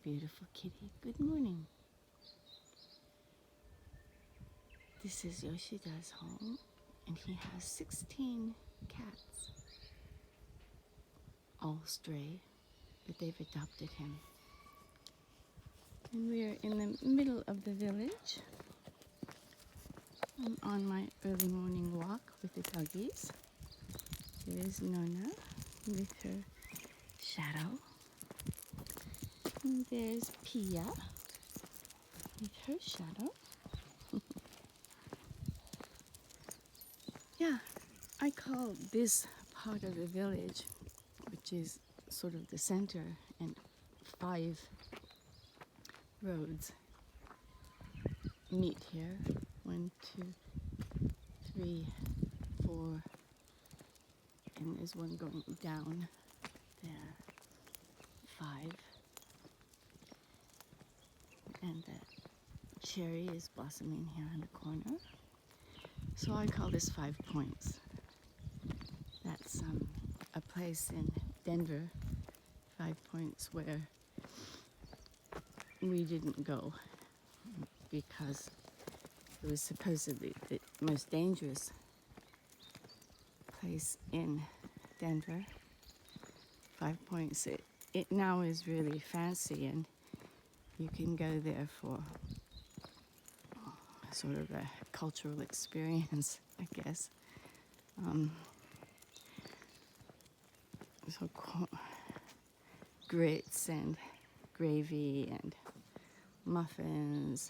beautiful kitty. Good morning. This is Yoshida's home, and he has 16 cats, all stray, but they've adopted him. And we are in the middle of the village. I'm on my early morning walk with the doggies. There is Nona with her shadow. And there's Pia with her shadow. Yeah, I call this part of the village, which is sort of the center, and 5 roads meet here. 1, 2, 3, 4, and there's one going down there. 5. And the cherry is blossoming here in the corner. So I call this 5 Points. That's a place in Denver, 5 Points, where we didn't go because it was supposedly the most dangerous place in Denver. 5 Points. It now is really fancy, and you can go there for sort of a cultural experience, I guess. So grits and gravy and muffins,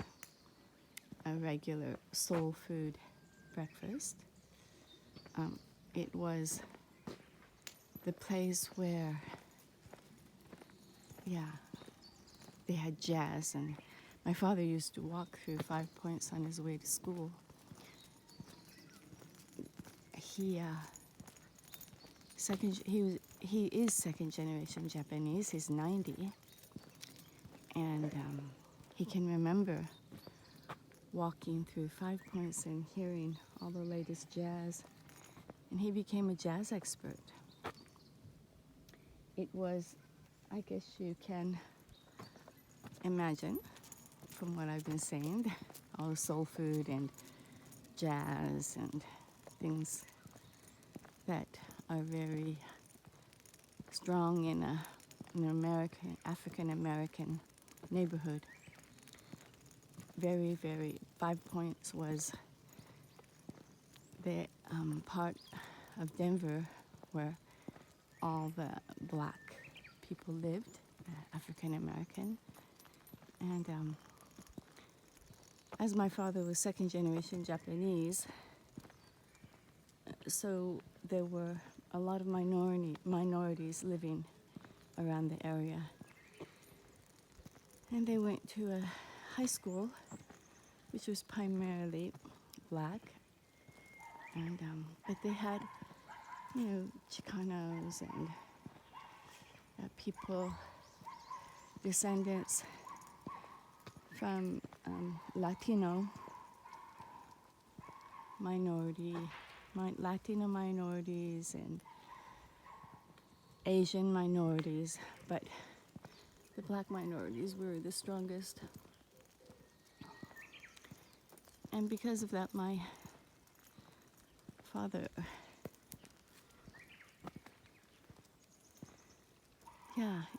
a regular soul food breakfast. It was the place where, they had jazz, and my father used to walk through 5 Points on his way to school. He is second generation Japanese. He's 90, and he can remember walking through 5 Points and hearing all the latest jazz, and he became a jazz expert. It was, I guess you can imagine from what I've been saying, all the soul food and jazz and things that are very strong in an African American neighborhood. Very, very, 5 Points was the part of Denver where all the black people lived, African American. And as my father was second generation Japanese, so there were a lot of minorities living around the area. And they went to a high school, which was primarily black. And but they had, Chicanos and people, descendants from Latino minorities and Asian minorities, but the black minorities were the strongest. And because of that, my father,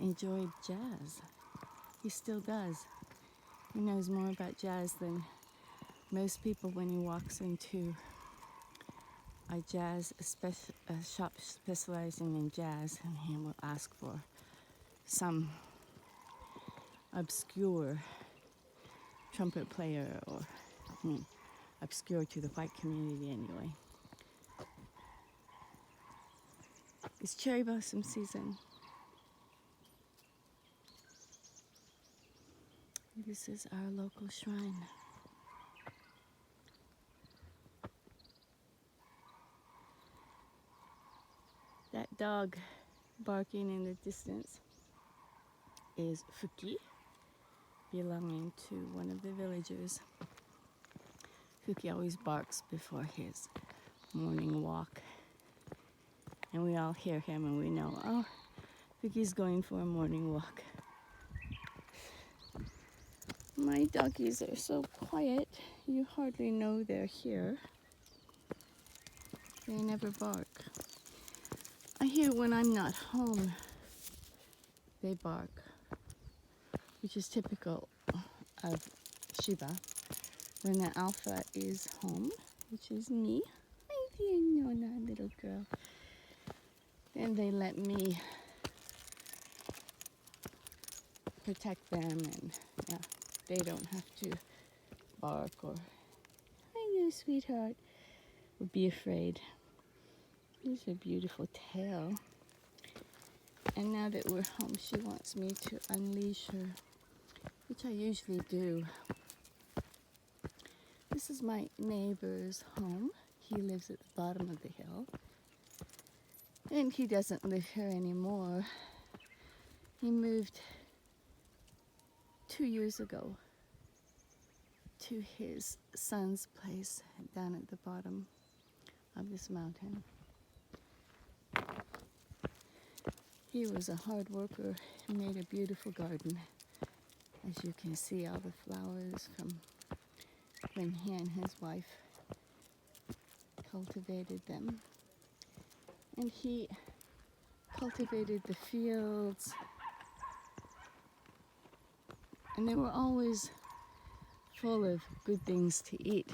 enjoyed jazz. He still does. He knows more about jazz than most people when he walks into a jazz shop specializing in jazz, and he will ask for some obscure trumpet player, or obscure to the white community anyway. It's cherry blossom season. This is our local shrine. That dog barking in the distance is Fuki, belonging to one of the villagers. Fuki always barks before his morning walk, and we all hear him and we know, Fuki's going for a morning walk. My doggies are so quiet, you hardly know they're here. They never bark. I hear when I'm not home, they bark, which is typical of Shiba. When the alpha is home, which is me, hi dear Nona, little girl, then they let me protect them, and yeah, they don't have to bark or, I know, sweetheart, or be afraid. Here's a beautiful tail. And now that we're home, she wants me to unleash her, which I usually do. This is my neighbor's home. He lives at the bottom of the hill. And he doesn't live here anymore. He moved 2 years ago to his son's place down at the bottom of this mountain. He was a hard worker and made a beautiful garden. As you can see, all the flowers from when he and his wife cultivated them. And he cultivated the fields, and they were always full of good things to eat,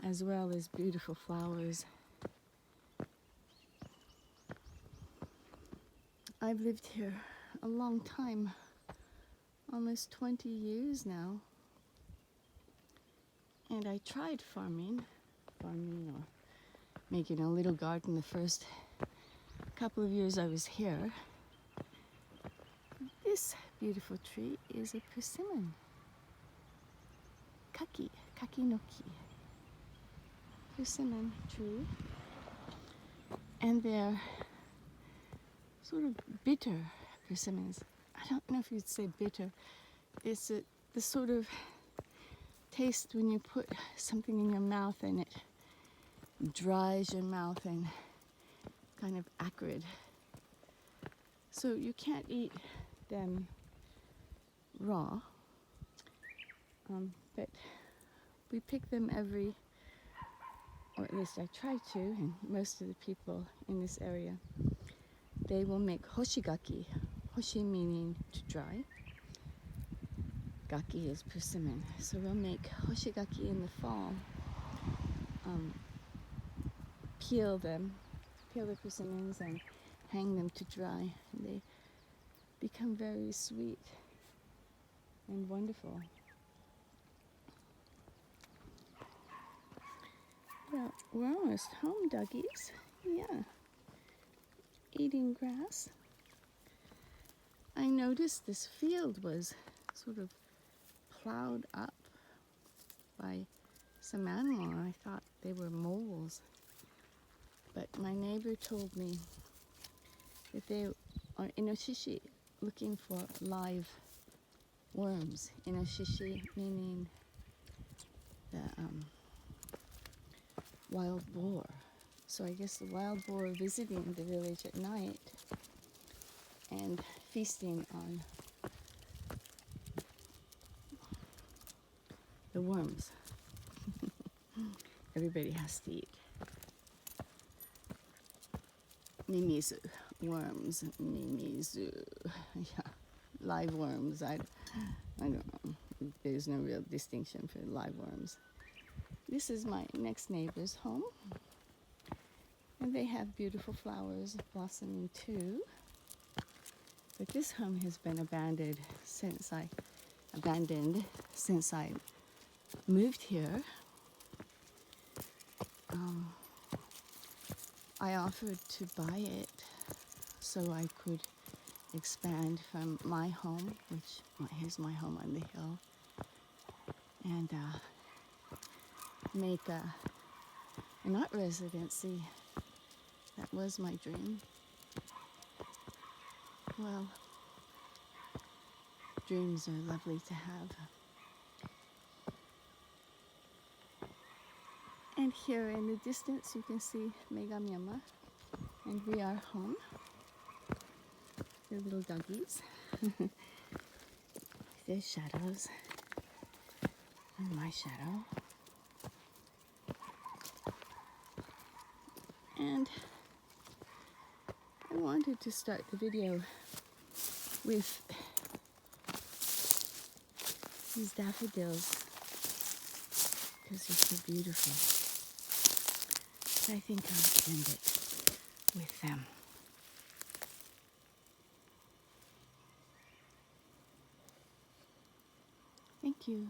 as well as beautiful flowers. I've lived here a long time, almost 20 years now, and I tried farming or making a little garden the first couple of years I was here. This beautiful tree is a persimmon, kakinoki, persimmon tree, and they're sort of bitter persimmons. I don't know if you'd say bitter. It's the sort of taste when you put something in your mouth and it dries your mouth and kind of acrid. So you can't eat them raw, but we pick them or at least I try to, and most of the people in this area, they will make hoshigaki, hoshi meaning to dry, gaki is persimmon. So we'll make hoshigaki in the fall, peel the persimmons and hang them to dry. And they become very sweet and wonderful. Well, we're almost home, doggies. Yeah. Eating grass. I noticed this field was sort of plowed up by some animal. I thought they were moles. But my neighbor told me that they are inoshishi, looking for live worms. Inoshishi meaning the wild boar. So I guess the wild boar visiting the village at night and feasting on the worms. Everybody has to eat. Mimizu, worms, mimizu. Yeah, live worms. I don't know. There's no real distinction for live worms. This is my next neighbor's home. And they have beautiful flowers blossoming too. But this home has been abandoned since I moved here. I offered to buy it so I could expand from my home, here's my home on the hill, and make an art residency. That was my dream. Well, dreams are lovely to have. And here in the distance you can see Megamiyama, and we are home. The little doggies. There's shadows. in my shadow. And I wanted to start the video with these daffodils because they're so beautiful. So I think I'll end it with them. Thank you.